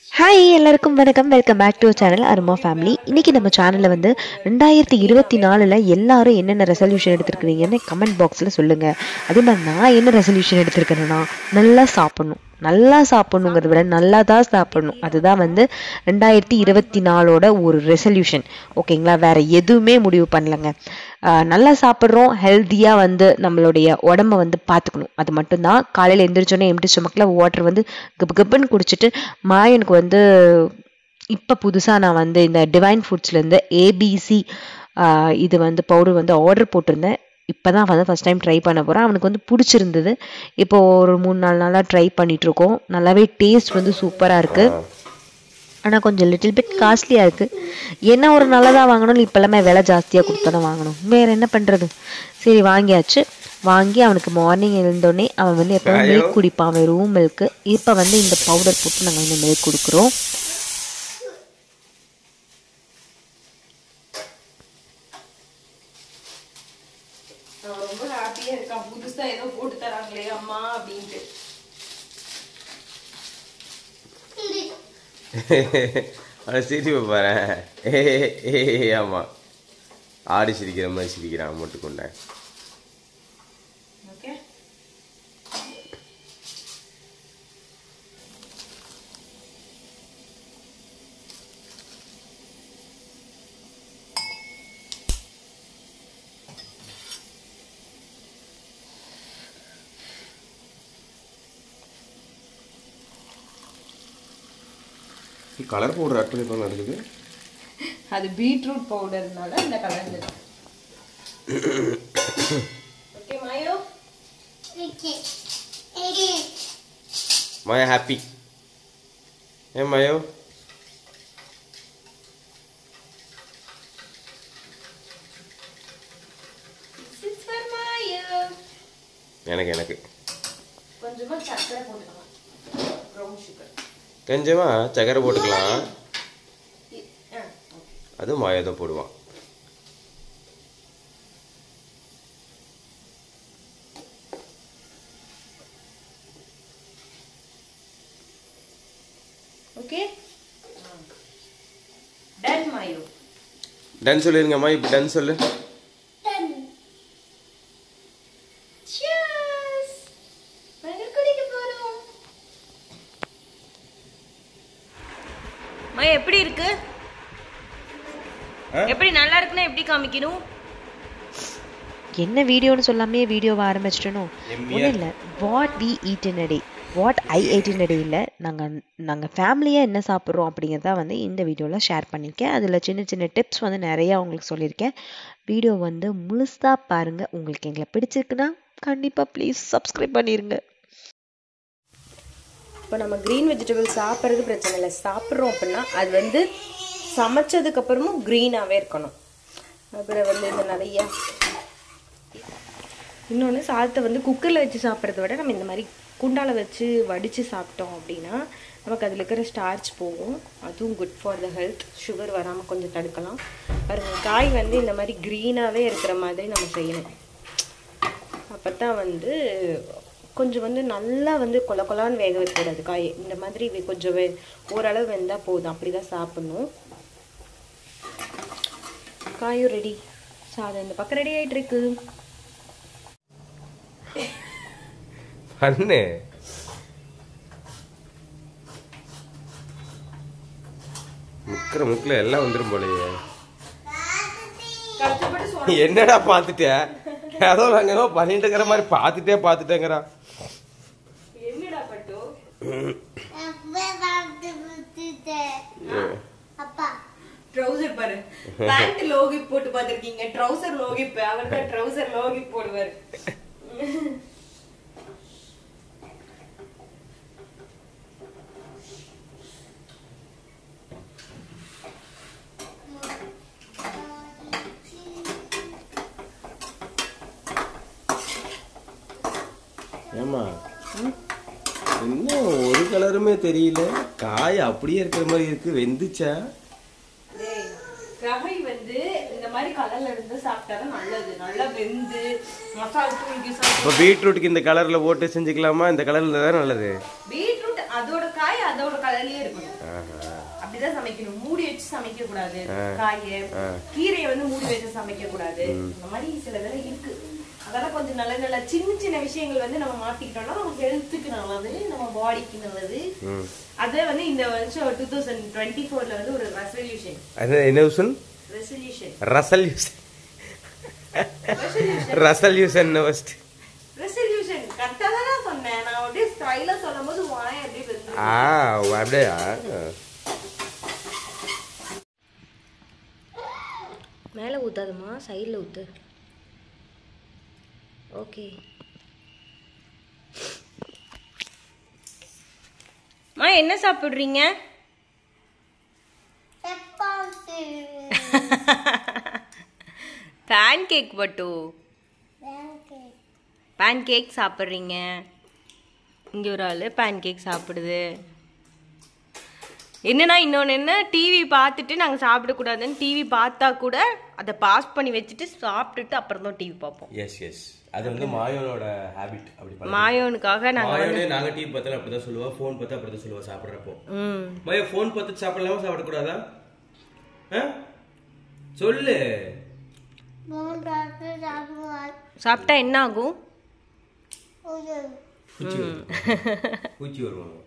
Hi எல்லாருக்கும் வணக்கம். Welcome back to channel Aruma family. இன்றைக்கி நம்ம சேனலில் வந்து 2024 எல்லாரும் என்னென்ன ரெசல்யூஷன் எடுத்துருக்கிறீங்கன்னு கமெண்ட் பாக்ஸில் சொல்லுங்கள். அதே மாதிரி நான் என்ன ரெசல்யூஷன் எடுத்துருக்கேன்னா, நல்லா சாப்பிட்ணுங்கிறத விட நல்லா தான் சாப்பிடணும். அதுதான் வந்து 2024 ஒரு ரெசல்யூஷன். ஓகேங்களா, வேறு எதுவுமே முடிவு பண்ணலைங்க. நல்லா சாப்பிட்றோம், ஹெல்த்தியாக வந்து நம்மளுடைய உடம்பை வந்து பார்த்துக்கணும். அது மட்டும்தான். காலையில் எழுந்திரிச்சோன்னே எம்டி ஸ்டொமக்கில் வாட்டர் வந்து கப்புன்னு குடிச்சிட்டு எனக்கு வந்து இப்போ புதுசாக நான் வந்து இந்த டிவைன் ஃபுட்ஸ்லேருந்து ஏபிசி இது வந்து பவுடர் வந்து ஆர்டர் போட்டிருந்தேன். இப்போ தான் வந்து ஃபஸ்ட் டைம் ட்ரை பண்ண போகிறேன். அவனுக்கு வந்து பிடிச்சிருந்தது. இப்போது ஒரு 3-4 நாளாக ட்ரை பண்ணிகிட்ருக்கோம். நல்லாவே டேஸ்ட் வந்து சூப்பராக இருக்குது. ஆனால் கொஞ்சம் லிட்டில் பிட் காஸ்ட்லியாக இருக்குது. என்ன ஒரு நல்லதாக வாங்கணும்னு இப்போ எல்லாமே விலை ஜாஸ்தியாக கொடுத்தானே வாங்கணும். வேறு என்ன பண்ணுறது? சரி, வாங்கியாச்சு. வாங்கி அவனுக்கு மார்னிங் எழுந்தோடனே அவன் வந்து எப்போவும் மில்க் குடிப்பான், அவன் ரூம் மில்க்கு. இப்போ வந்து இந்த பவுடர் போட்டு நாங்கள் வந்து மில்க் கொடுக்குறோம். ரொம்ப ஹாப்பியாக இருக்கான். புதுசாக ஏதோ போட்டு தராங்களே அம்மா அப்படின்ட்டு. சிரிப்பு பாரு. ஆமா, ஆடி சிரிக்கிற மாதிரி சிரிக்கிறான். மட்டும் கொண்டேன். ஓகே, கலர் பவுடர் ஆட் பண்ணி பண்ண இருக்குது. அது பீட்ரூட் பவுடர்னால இந்த கலர். ஓகே மாயோ, மாயா ஹாப்பி. ஏன் மாயோ? எனக்கு கொஞ்சமா சக்கரை போட்டுக்கலாம். ப்ரௌன் சுகர் கொஞ்சமா சக்கரை போட்டுக்கலாம். அது மாயா தான் போடுவான். Okay, ton Mayo. டன் சொல்லிருங்க அம்மா. இப்போ டன் சொல்லு. எப்படி இருக்கு? எப்படி நல்லா இருக்குன்னா எப்படி காமிக்கணும்? என்ன வீடியோன்னு சொல்லாமே வீடியோவை ஆரம்பிச்சிட்டணும். ஒன்றும் இல்லை, what we eat in a day, what I eat in a day இல்லை, நாங்கள் ஃபேமிலியாக என்ன சாப்பிட்றோம் அப்படிங்கிறத வந்து இந்த வீடியோவில் ஷேர் பண்ணியிருக்கேன். அதில் சின்ன சின்ன டிப்ஸ் வந்து நிறையா உங்களுக்கு சொல்லியிருக்கேன். வீடியோ வந்து முழுசாக பாருங்கள். உங்களுக்கு எங்களை பிடிச்சிருக்குன்னா கண்டிப்பாக ப்ளீஸ் சப்ஸ்கிரைப் பண்ணிடுங்க. இப்போ நம்ம க்ரீன் வெஜிடபிள் சாப்பிட்றது பிரச்சனை இல்லை. சாப்பிட்றோம் அப்படின்னா அது வந்து சமைச்சதுக்கப்புறமும் க்ரீனாகவே இருக்கணும். அப்புறம் வந்து இந்த நிறையா இன்னொன்று, சாதத்தை வந்து குக்கரில் வச்சு சாப்பிட்றத விட நம்ம இந்த மாதிரி குண்டால வச்சு வடித்து சாப்பிட்டோம் அப்படின்னா நமக்கு அதில் இருக்கிற ஸ்டார்ச் போகும். அதுவும் good for the health. Sugar வராமல் கொஞ்சம் தடுக்கலாம். பாருங்க, காய் வந்து இந்த மாதிரி க்ரீனாகவே இருக்கிற மாதிரி நம்ம செய்யணும். அப்போ தான் வந்து கொஞ்சம் வந்து நல்லா வந்து கொலான்னு வேக வைக்கக்கூடாது காய். இந்த மாதிரி கொஞ்சம் ஓரளவு வெந்தால் போதும். அப்படி தான் சாப்பிட்ணும். காயும் ரெடி, சாதம் இந்த பக்கம் ரெடி ஆகிட்டு இருக்கு. பண்ணு. முக்கில் எல்லாம் வந்துடும் போலயே. என்னடா பார்த்துட்ட? ஏதோ நாங்க ஏதோ பண்ணிட்டு இருக்கிற மாதிரி பார்த்துட்டேங்கிறா. என்னடா பட்டு? ட்ரவுசர் பாரு. பேண்ட் லோகி போட்டு பார்த்திருக்கீங்க, ட்ரவுசர் லோகி. அவர் தான் ட்ரவுசர் லோகி போடுவார். ஏமா என்ன ஒரு கலருமே தெரியல, காய் அப்படியே இருக்கிற மாதிரி இருக்கு. வெந்துச்சா? ரவை வந்து இந்த மாதிரி கலர்ல இருந்து சாப்பிட்டா நல்லது. நல்லா வெந்து மசாலா தூள். பீட்ரூட்டுக்கு இந்த கலர்ல போட்டு செஞ்சுக்கலாமா? இந்த கலர்ல தான் நல்லது. பீட்ரூட் அதோட காய் அதோட கலர்லயே இருக்கணும். அப்படிதான் சமைக்கணும். மூடி வச்சு சமைக்க கூடாது. காயை கீரையை வந்து மூடி வச்சு சமைக்க கூடாது. இந்த மாதிரி சில இதெல்லாம் இருக்கு. அதெல்லாம் கொஞ்சம் நல்ல நல்ல சின்ன சின்ன விஷயங்கள் வந்து நம்ம மாத்திக்கிட்டோம்னா நம்ம ஹெல்த்துக்கு நல்லது, நம்ம பாடிக்கு நல்லது. அதே வந்து இந்த வருஷம் 2024ல வந்து ஒரு ரெசல்யூஷன். என்ன vision? Resolution. Resolution. Resolution first. Resolution கரெக்ட்டா தான் சொன்னேன். நான் அப்படியே ஸ்டைலா சொல்லும்போது வாய் அப்படியே வெந்து. அப்படியே. மேல ஊத்தாதமா, சைடுல ஊத்து. ஓகே. மா என்ன சாப்பிடுறீங்க? சப்பாத்தி. பேன் கேக் பட்டு. பேன் கேக் சாப்பிட்றீங்க. இங்கே ஒரு ஆள் பேன் கேக் சாப்பிடுது. என்னன்னா இன்னொன்று என்ன, டிவி பார்த்துட்டு நாங்கள் சாப்பிடக்கூடாதுன்னு டிவி பார்த்தா கூட அதை பாஸ் பண்ணி வச்சுட்டு சாப்பிட்டுட்டு அப்புறம் தான் டிவி பார்ப்போம். எஸ் எஸ், அது வந்து மாயோனோட ஹாபிட். அப்படி மாயோனுக்காக நாங்கள் டிவி பார்த்தாலும் அப்படிதான் சொல்லுவா, ஃபோன் பார்த்தா அப்படிதான் சொல்லுவா சாப்பிட்றப்போ. மாயோ ஃபோன் பார்த்து சாப்பிடலாமா சாப்பிடக்கூடாதா? சொல்லு. சாப்பிட்டா என்ன ஆகும்? பூச்சி வருவாங்க.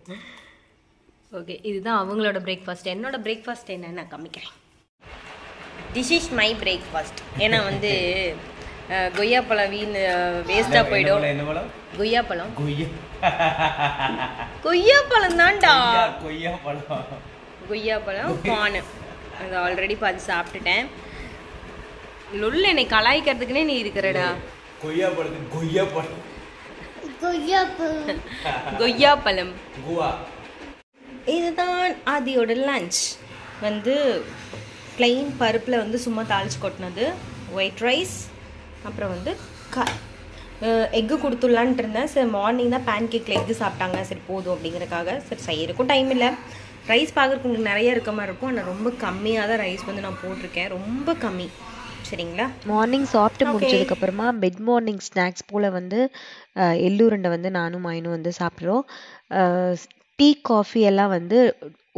ஓகே, இதுதான் அவங்களோட பிரேக்ஃபாஸ்ட். என்னோட பிரேக்ஃபாஸ்ட் என்னன்னு நான் காமிக்கிறேன். This is my breakfast. ஏன்னா வந்து கொய்யாப்பழம் வேஸ்டா போயிடும். என்ன பழம்? கொய்யாப்பழம். கொய்யாப்பழம் தான்டா. கொய்யாப்பழம் பானு அது ஆல்ரெடி பார்த்து சாப்பிட்டுட்டேன். லொல்ல என்னை கலாய்க்கிறதுக்குனே நீ இருக்கிறடா. கொய்யாப்பழம். இதுதான் ஆதியோட லஞ்ச். வந்து பிளெயின் பருப்பில் வந்து சும்மா தாளிச்சு கொட்டினது, ஒயிட் ரைஸ், அப்புறம் வந்து எக்கு கொடுத்துடலான்ட்டு இருந்தேன். சரி மார்னிங் தான் பேன் கேக்கில் எக்கு சாப்பிட்டாங்க, சரி போதும் அப்படிங்கிறக்காக. சரி செய்யறதுக்கும் டைம் இல்லை. ரைஸ் பார்க்குறதுக்கு உங்களுக்கு நிறைய இருக்க மாதிரி இருக்கும், ஆனால் ரொம்ப கம்மியாக தான் ரைஸ் வந்து நான் போட்டிருக்கேன், ரொம்ப கம்மி. சரிங்களா? மார்னிங் சாப்பிட்டு முடிச்சதுக்கப்புறமா மிட் மார்னிங் ஸ்நாக்ஸ் போல் வந்து எள்ளுருண்டை வந்து நானும் மாயனும் வந்து சாப்பிட்றோம். டீ காஃபி எல்லாம் வந்து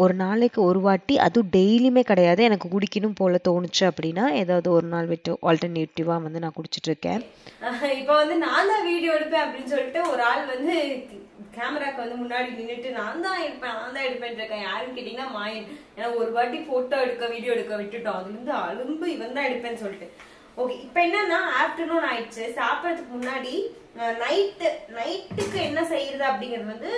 ஒரு நாளைக்கு ஒரு வாட்டி, அதுவும் டெய்லியுமே கிடையாது, எனக்கு குடிக்கணும் போல தோணுச்சு அப்படின்னா ஏதாவது ஒரு நாள் விட்டு ஆல்டர்னேட்டிவாக வந்து நான் குடிச்சிட்டு இருக்கேன். இப்போ வந்து நான் தான் வீடியோ எடுப்பேன் அப்படின்னு சொல்லிட்டு ஒரு ஆள் வந்து கேமராக்கு வந்து முன்னாடி நின்றுட்டு நான் தான் எடுப்பேன் இருக்கேன். யாருன்னு கேட்டீங்கன்னா மாயன். ஏன்னா ஒரு வாட்டி போட்டோ எடுக்க வீடியோ எடுக்க விட்டுட்டோம், அதுல இருந்து அலும்பு இவன் தான் எடுப்பேன்னு சொல்லிட்டு. ஓகே, இப்போ என்னன்னா ஆஃப்டர்நூன் ஆயிடுச்சு. சாப்பிட்றதுக்கு முன்னாடி நைட்டுக்கு என்ன செய்யறது அப்படிங்கிறது வந்து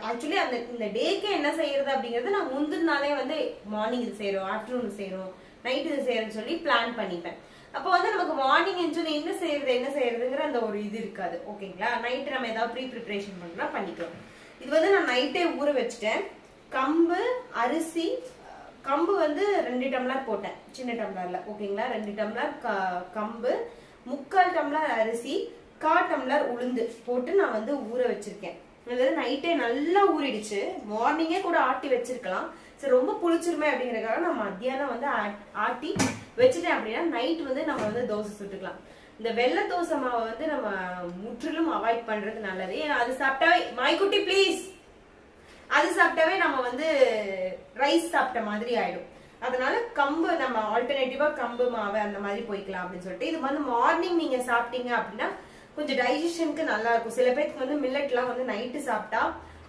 ஆக்சுவலி அந்த இந்த டேக்கு என்ன செய்யறது அப்படிங்கறது நான் முந்தின நாளே வந்து மார்னிங் இது செய்யறோம், ஆஃப்டர்நூன் செய்யறோம், நைட் இது செய்யறோம்னு சொல்லி பிளான் பண்ணிப்பேன். அப்போ வந்து நமக்கு மார்னிங் என்ன செய்யறதுங்கிற அந்த ஒரு இது இருக்காது. ஓகேங்களா? நைட்டு நம்ம ஏதாவது ப்ரிப்பரேஷன் பண்ணா பண்ணிக்கலாம். இது வந்து நான் நைட்டே ஊற வச்சுட்டேன். கம்பு, அரிசி, கம்பு வந்து 2 டம்ளர் போட்டேன் சின்ன டம்ளர்ல. ஓகேங்களா? 2 டம்ளர் கம்பு, 3/4 டம்ளர் அரிசி, 1/4 டம்ளர் உளுந்து போட்டு நான் வந்து ஊற வச்சிருக்கேன். இது நைட்டே நல்லா ஊறிடுச்சு. மார்னிங்கே கூட ஆட்டி வச்சிருக்கலாம். சரி ரொம்ப புளிச்சிருமே அப்படிங்கறதுக்காக நான் மத்தியானம் வந்து ஆட்டி வச்சுட்டேன். அப்படின்னா நைட் வந்து நம்ம வந்து தோசை சுட்டுக்கலாம். இந்த வெள்ளை தோசை மாவை வந்து நம்ம முற்றிலும் அவாய்ட் பண்றது நல்லது. ஏன்னா அது சாப்பிட்டாவே மாய்க்குட்டி ப்ளீஸ், அது சாப்பிட்டாவே நம்ம வந்து ரைஸ் சாப்பிட்ட மாதிரி ஆயிடும். அதனால கம்பு நம்ம ஆல்டர்னேட்டிவா கம்பு மாவை அந்த மாதிரி போய்க்கலாம் அப்படின்னு சொல்லிட்டு. இது வந்து மார்னிங் நீங்க சாப்பிட்டீங்க அப்படின்னா கொஞ்சம் டைஜஷனுக்கு நல்லா இருக்கும். சில பேருக்கு வந்து மில்லட்லாம் வந்து நைட்டு சாப்பிட்டா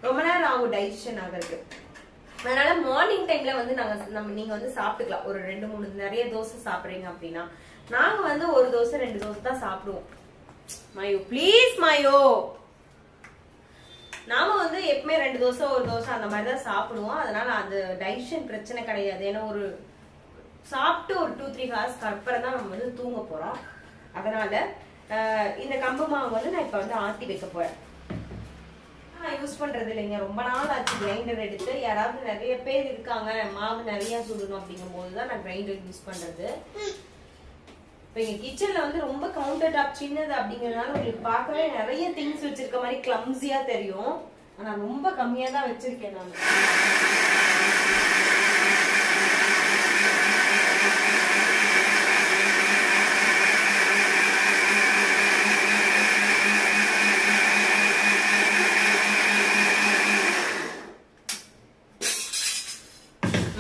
ரொம்ப நேரம் ஆகும் டைஜஷன் ஆகிறதுக்கு. அதனால மார்னிங் டைம்ல வந்து நீங்க வந்து சாப்பிட்டுக்கலாம். ஒரு 2-3 நிறைய தோசை சாப்பிடுறீங்க அப்படின்னா. நாங்க வந்து ஒரு தோசை 2 தோசை தான் சாப்பிடுவோம். Mayo please Mayo. நாம வந்து எப்பவுமே 2 தோசை 1 தோசை அந்த மாதிரி தான் சாப்பிடுவோம். அதனால அது டைஜஷன் பிரச்சனை கிடையாது. ஏன்னா ஒரு சாப்பிட்டு ஒரு 2-3 ஹவர்ஸ்க்கு அப்புறம் தான் நம்ம வந்து தூங்க போறோம். அதனால இந்த கம்பு மாவு வந்து நான் இப்ப வந்து ஆட்டி வைக்க போறேன். நான் யூஸ் பண்றது இல்லைங்க, ரொம்ப நாள் ஆச்சு கிரைண்டர் எடுத்து. யாராவது நிறைய பேர் இருக்காங்க மாவு நிறைய சுடணும் அப்படிங்கும் போதுதான் நான் கிரைண்டர் யூஸ் பண்றது. இப்ப எங்க கிச்சன்ல வந்து ரொம்ப கவுண்டர் டாப் சின்னது அப்படிங்கறதுனால உங்களுக்கு பார்க்கவே நிறைய திங்ஸ் வச்சிருக்க மாதிரி கிளம்ஸியா தெரியும். ஆனா ரொம்ப கம்மியா தான் வச்சிருக்கேன் நான்.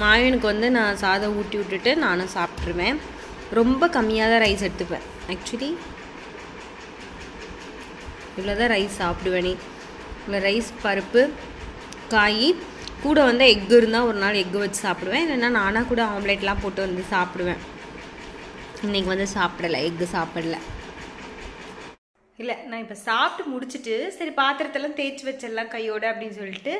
மாயனுக்கு வந்து நான் சாதம் ஊட்டி விட்டுட்டு நானும் சாப்பிட்ருவேன். ரொம்ப கம்மியாக தான் ரைஸ் எடுத்துப்பேன். ஆக்சுவலி இவ்வளோ தான் ரைஸ் சாப்பிடுவேனே. இவ்வளோ ரைஸ், பருப்பு, காய், கூட வந்து எக்கு இருந்தால் ஒரு நாள் எக்கு வச்சு சாப்பிடுவேன். இல்லைன்னா நானாக கூட ஆம்லேட்லாம் போட்டு வந்து சாப்பிடுவேன். இன்றைக்கி வந்து சாப்பிடலை, எக்கு சாப்பிடல. இல்லை, நான் இப்போ சாப்பிட்டு முடிச்சுட்டு சரி பாத்திரத்தெல்லாம் தேய்ச்சி வச்சிடலாம் கையோடு அப்படின்னு சொல்லிட்டு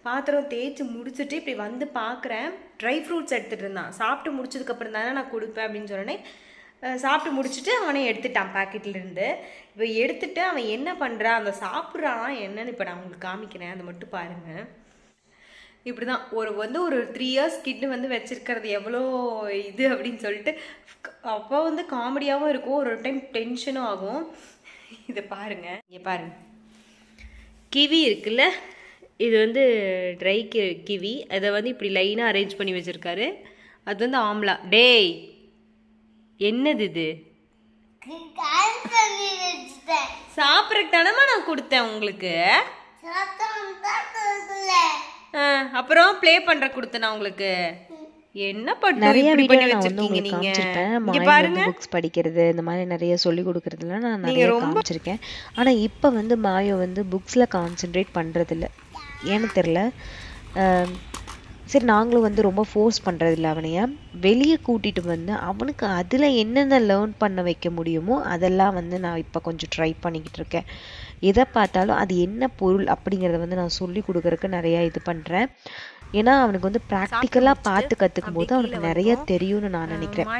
பாத்திரம் தேய்ச்சி முடிச்சுட்டு இப்படி வந்து பார்க்குறேன். ட்ரை ஃப்ரூட்ஸ் எடுத்துகிட்டு இருந்தான். சாப்பிட்டு முடிச்சதுக்கப்புறம் தானே நான் கொடுப்பேன் அப்படின்னு சொன்னேன். சாப்பிட்டு முடிச்சுட்டு அவனே எடுத்துட்டான் பேக்கெட்லேருந்து. இப்போ எடுத்துட்டு அவன் என்ன பண்ணுறான், அந்த சாப்பிட்றான் என்னன்னு இப்போ நான் உங்களுக்கு காமிக்கிறேன், அதை மட்டும் பாருங்கள். இப்படி தான் ஒரு 3 years கிட்டு வந்து வச்சிருக்கிறது எவ்வளோ இது அப்படின்னு சொல்லிட்டு அப்போ வந்து காமெடியாகவும் இருக்கும், ஒரு டைம் டென்ஷனும் ஆகும். இதை பாருங்க, இங்கே பாருங்க, கிவி இருக்குல்ல, இது வந்து ட்ரை கிவி. அதை வந்து இப்படி லைனாக அரேஞ்ச் பண்ணி வச்சிருக்காரு. அது வந்து ஆம்லா. டேய் என்னது இது? சாப்பிட்றதுக்கு தானமா நான் கொடுத்தேன் உங்களுக்கு. அப்புறம் ப்ளே பண்ற கொடுத்தேன் உங்களுக்கு. என்ன பண்ண நிறைய வீடியோ நான் வந்து உங்களுக்கு காமிச்சிருப்பேன். மாயு புக்ஸ் படிக்கிறது, இந்த மாதிரி நிறைய சொல்லி கொடுக்கறதுலாம் நான் நிறைய காமிச்சிருக்கேன். ஆனால் இப்போ வந்து மாயு வந்து புக்ஸில் கான்சென்ட்ரேட் பண்ணுறதில்ல, ஏன்னு தெரில. சரி, நாங்களும் வந்து ரொம்ப ஃபோர்ஸ் பண்ணுறதில்ல. அவனைய வெளியே கூட்டிகிட்டு வந்து அவனுக்கு அதில் என்னென்ன லேர்ன் பண்ண வைக்க முடியுமோ அதெல்லாம் வந்து நான் இப்போ கொஞ்சம் ட்ரை பண்ணிக்கிட்டு இருக்கேன். எதை பார்த்தாலும் அது என்ன பொருள் அப்படிங்கிறத வந்து நான் சொல்லி கொடுக்கறதுக்கு நிறையா இது பண்ணுறேன். ஏன்னா அவனுக்கு வந்து ப்ராக்டிக்கலாக பார்த்து கற்றுக்கும் போது அவனுக்கு நிறைய தெரியும்னு நான் நினைக்கிறேன்.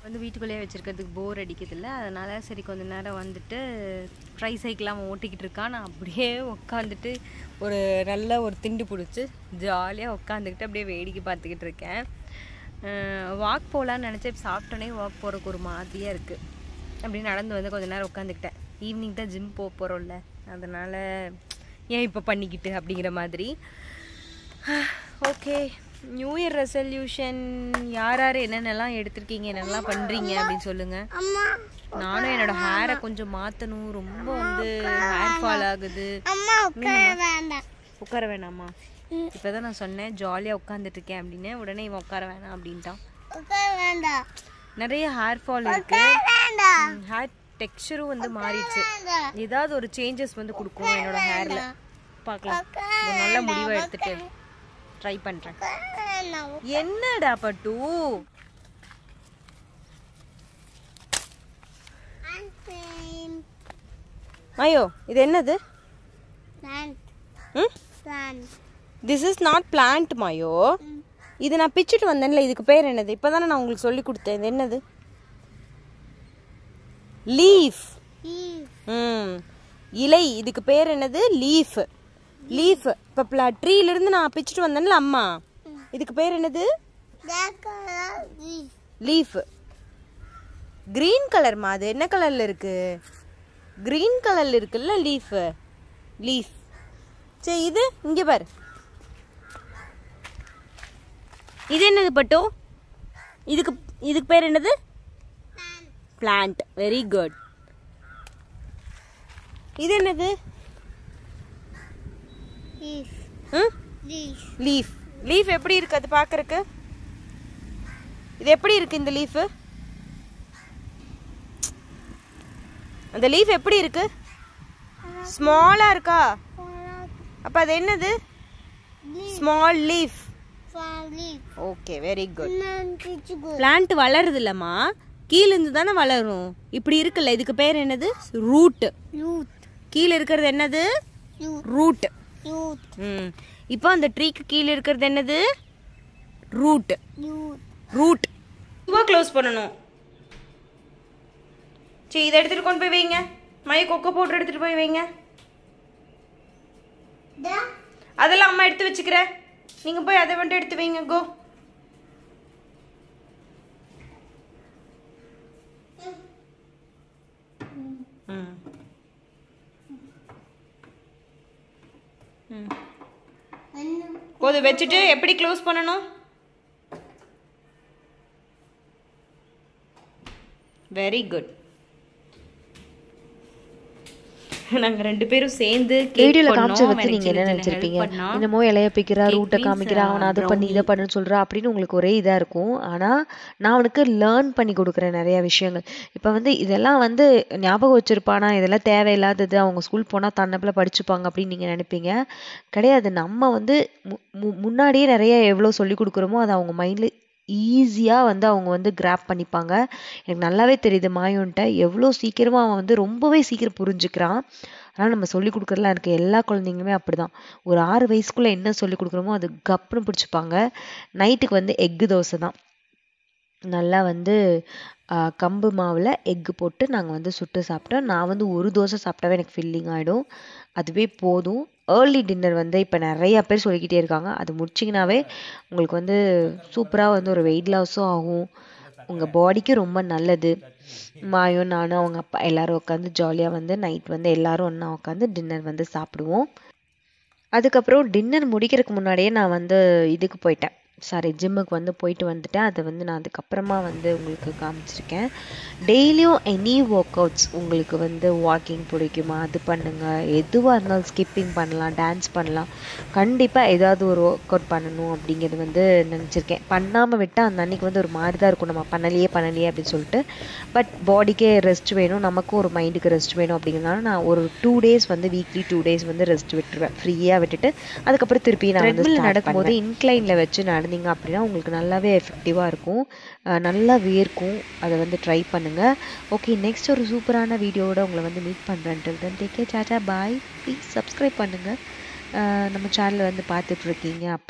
வந்து வீட்டுக்குள்ளேயே வச்சுருக்கிறதுக்கு போர் அடிக்கிறதில்ல. அதனால் சரி கொஞ்ச நேரம் வந்துட்டு ட்ரை சைக்கிள் அவன் ஓட்டிக்கிட்டு இருக்கான். நான் அப்படியே உட்காந்துட்டு நல்ல ஒரு திண்டு பிடிச்சி ஜாலியாக உட்காந்துக்கிட்டு அப்படியே வேடிக்கை பார்த்துக்கிட்டு இருக்கேன். வாக் போகலான்னு நினச்சேன். இப்போ சாப்பிட்டோன்னே வாக் போகிறதுக்கு ஒரு மாதிரியாக இருக்குது. அப்படி நடந்து வந்து கொஞ்சம் நேரம் உட்காந்துக்கிட்டேன். ஈவினிங் தான் ஜிம் போகிறோம்ல, அதனால் ஏன் இப்போ பண்ணிக்கிட்டு அப்படிங்கிற மாதிரி. ஓகே, நியூ இயர் ரெசல்யூஷன் யார் யார் என்னென்னலாம் எடுத்திருக்கீங்க, என்னென்னலாம் பண்ணுறீங்க அப்படின்னு சொல்லுங்கள். நானும் என்னோட ஹேரை கொஞ்சம் மாற்றணும். ரொம்ப வந்து ஹேர் ஃபால் ஆகுது. உட்கார வேணாமா? இப்போ தான் நான் சொன்னேன் ஜாலியாக உட்காந்துட்ருக்கேன் அப்படின்னு. உடனே இவன் உட்கார வேணாம் அப்படின்ட்டான். நிறைய ஹேர் ஃபால் இருக்கு. ஹேர் டெக்ஸ்சரும் வந்து மாறிடுச்சு. ஏதாவது ஒரு சேஞ்சஸ் வந்து கொடுக்கும் என்னோட ஹேரில். பார்க்கலாம், ஒரு நல்ல முடிவை எடுத்துட்டு ட்ரை பண்றேன். என்னடா பட்டு? ஐயோ, இது என்னது? This is not plant Mayo. இது நான் பிச்சுட்டு வந்தேன்ல, இதுக்கு பேர் என்னது? இப்பதானே நான் உங்களுக்கு சொல்லி கொடுத்தேன். இது என்னது? லீஃப். இலை. இதுக்கு பேர் என்னது? லீஃப். லீஃப். இப்போ ட்ரீலேருந்து நான் பிச்சுட்டு வந்தேன்ல அம்மா, இதுக்கு பேர் என்னது? லீஃப். கிரீன் கலர்மா. அது என்ன கலர்ல இருக்கு? கிரீன் கலர்ல இருக்குல்ல லீஃப். லீஃப். சரி, இது இங்கே பாரு. இது என்னது பட்டு? இதுக்கு பேர் என்னது? பிளான்ட். Very good. இது என்னது? லீஃப். லீஃப் எப்படி இருக்கு அது பார்க்கறதுக்கு? இது எப்படி இருக்கு இந்த லீஃப்? அந்த லீஃப் எப்படி இருக்கு? ஸ்மாலா இருக்கா? அப்ப அது என்னது? Small leaf. Okay, very good. Plant வளருது இல்லம்மா, கீழ இருந்து தானே வளரும். இப்படி இருக்குல்ல, இதுக்கு பேர் என்னது? ரூட். கீழே இருக்கிறது என்னது? ரூட். இப்போ அந்த ட்ரீக்கு கீழே இருக்கிறது என்னது? ரூட். ரூட். இதுவா க்ளோஸ் பண்ணணும். சரி, இதை எடுத்துட்டு கொண்டு போய் வைங்க. மைய கொக்கோ பவுடர் எடுத்துட்டு போய் வைங்க. அதெல்லாம் அம்மா எடுத்து வச்சுக்கிறேன். நீங்க போய் அதை மட்டும் எடுத்து வைங்க. கோ. போது வச்சுட்டு எப்படி க்ளோஸ் பண்ணணும்? Very good. நாங்க ரெண்டு பேரும் சேர்ந்து வீடியோல காமிச்ச வச்சு நீங்க என்ன நினைச்சிருப்பீங்க? என்னமோ இலைய பிக்கிறா, ரூட்டை காமிக்கிறா, அவன் அதை பண்ணி இதை பண்ணுன்னு சொல்றா அப்படின்னு உங்களுக்கு ஒரே இதா இருக்கும். ஆனா நான் அவனுக்கு லேர்ன் பண்ணி கொடுக்குறேன் நிறைய விஷயங்கள். இப்ப வந்து இதெல்லாம் வந்து ஞாபகம் வச்சிருப்பானா, இதெல்லாம் தேவையில்லாதது, அவங்க ஸ்கூல் போனா தன்னப்பில் படிச்சுப்பாங்க அப்படின்னு நீங்க நினைப்பீங்க. கிடையாது. நம்ம வந்து முன்னாடியே நிறைய எவ்வளவு சொல்லி கொடுக்குறோமோ அதை அவங்க மைண்ட்ல ஈஸியாக வந்து அவங்க வந்து கிராப் பண்ணிப்பாங்க. எனக்கு நல்லாவே தெரியுது மாயோன்ட்ட எவ்வளோ சீக்கிரமாக அவன் வந்து ரொம்பவே சீக்கிரம் புரிஞ்சுக்கிறான். ஆனால் நம்ம சொல்லிக் கொடுக்குறதுலாம் இருக்குது. எல்லா குழந்தைங்களுமே அப்படிதான். ஒரு 6 வயசுக்குள்ளே என்ன சொல்லிக் கொடுக்குறோமோ அது கப்புன்னு பிடிச்சிப்பாங்க. நைட்டுக்கு வந்து எக்கு தோசை தான். நல்லா வந்து கம்பு மாவில் எக்கு போட்டு நாங்கள் வந்து சுட்டு சாப்பிட்டோம். நான் வந்து ஒரு தோசை சாப்பிட்டாவே எனக்கு ஃபில்லிங் ஆகிடும். அதுவே போதும். ஏர்லி டின்னர் வந்து இப்போ நிறையா பேர் சொல்லிக்கிட்டே இருக்காங்க. அது முடிச்சிங்கனாவே உங்களுக்கு வந்து சூப்பராக வந்து ஒரு வெயிட் லாஸும் ஆகும். உங்கள் பாடிக்கும் ரொம்ப நல்லது. மாயும் நானும் அவங்க அப்பா எல்லோரும் உட்காந்து ஜாலியாக வந்து நைட் வந்து எல்லோரும் ஒன்றா உட்காந்து டின்னர் வந்து சாப்பிடுவோம். அதுக்கப்புறம் டின்னர் முடிக்கிறதுக்கு முன்னாடியே நான் வந்து இதுக்கு போயிட்டேன். ஜிம்முக்கு வந்து போயிட்டு வந்துட்டேன். அதை வந்து நான் அதுக்கப்புறமா வந்து உங்களுக்கு காமிச்சிருக்கேன். டெய்லியும் எனி ஒர்க் அவுட்ஸ் உங்களுக்கு வந்து வாக்கிங் பிடிக்குமா, அது பண்ணுங்கள். எதுவாக இருந்தாலும் ஸ்கிப்பிங் பண்ணலாம், டான்ஸ் பண்ணலாம். கண்டிப்பாக ஏதாவது ஒரு ஒர்க் அவுட் பண்ணணும் அப்படிங்கிறது வந்து நினச்சிருக்கேன். பண்ணாமல் விட்டால் அந்த அன்றைக்கி வந்து ஒரு மாதிரி தான் இருக்கும். நம்ம பண்ணலையே அப்படின்னு சொல்லிட்டு. பட் பாடிக்கே ரெஸ்ட் வேணும், நமக்கும் ஒரு மைண்டுக்கு ரெஸ்ட் வேணும். அப்படிங்கிறதுனால நான் ஒரு 2 days வந்து வீக்லி 2 days வந்து ரெஸ்ட் விட்டுருவேன். ஃப்ரீயாக விட்டுட்டு அதுக்கப்புறம் திருப்பி நான் வந்து நடக்கும்போது இன்க்ளைனில் வச்சு நடந்தீங்க அப்படின்னா உங்களுக்கு நல்லாவே எஃபெக்டிவாக இருக்கும். நல்லா வேர்க்கும். அதை வந்து ட்ரை பண்ணுங்கள். ஓகே, நெக்ஸ்ட் ஒரு சூப்பரான வீடியோவோட உங்களை வந்து மீட் பண்ணுறேன். Then take care, Tata, bye. Please subscribe பண்ணுங்கள். நம்ம சேனலை வந்து பார்த்துட்ருக்கீங்க அப்படி